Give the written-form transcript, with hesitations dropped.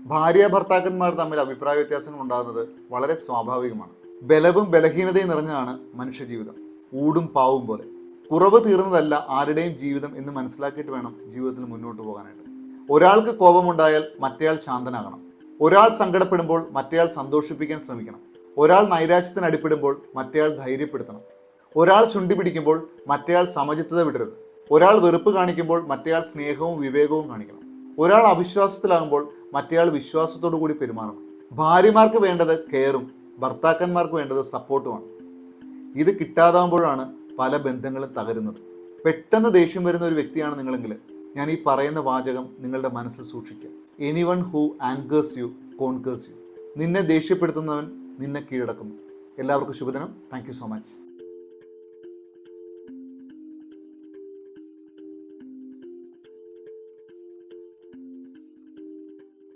ഭാര്യ ഭർത്താക്കന്മാർ തമ്മിൽ അഭിപ്രായ വ്യത്യാസങ്ങൾ ഉണ്ടാകുന്നത് വളരെ സ്വാഭാവികമാണ്. ബലവും ബലഹീനതയും നിറഞ്ഞതാണ് മനുഷ്യജീവിതം. ഊടും പാവും പോലെ കുറവ് തീർന്നതല്ല ആരുടെയും ജീവിതം എന്ന് മനസ്സിലാക്കിയിട്ട് വേണം ജീവിതത്തിൽ മുന്നോട്ട് പോകാനായിട്ട്. ഒരാൾക്ക് കോപമുണ്ടായാൽ മറ്റേയാൾ ശാന്തനാകണം. ഒരാൾ സങ്കടപ്പെടുമ്പോൾ മറ്റേയാൾ സന്തോഷിപ്പിക്കാൻ ശ്രമിക്കണം. ഒരാൾ നൈരാശ്യത്തിന് അടിപ്പെടുമ്പോൾ മറ്റേയാൾ ധൈര്യപ്പെടുത്തണം. ഒരാൾ ചുണ്ടി പിടിക്കുമ്പോൾ മറ്റേയാൾ സമചിത്തത വിടരുത്. ഒരാൾ വെറുപ്പ് കാണിക്കുമ്പോൾ മറ്റേയാൾ സ്നേഹവും വിവേകവും കാണിക്കണം. ഒരാൾ അവിശ്വാസത്തിലാകുമ്പോൾ മറ്റേയാൾ വിശ്വാസത്തോടു കൂടി പെരുമാറണം. ഭാര്യമാർക്ക് വേണ്ടത് കെയറും ഭർത്താക്കന്മാർക്ക് വേണ്ടത് സപ്പോർട്ടുമാണ്. ഇത് കിട്ടാതാകുമ്പോഴാണ് പല ബന്ധങ്ങളും തകരുന്നത്. പെട്ടെന്ന് ദേഷ്യം വരുന്ന ഒരു വ്യക്തിയാണ് നിങ്ങളെങ്കിൽ ഞാൻ ഈ പറയുന്ന വാചകം നിങ്ങളുടെ മനസ്സിൽ സൂക്ഷിക്കുക. Anyone who angers you conquers you. നിന്നെ ദേഷ്യപ്പെടുത്തുന്നവൻ നിന്നെ കീഴടക്കുന്നു. എല്ലാവർക്കും ശുഭദിനം. Thank you so much.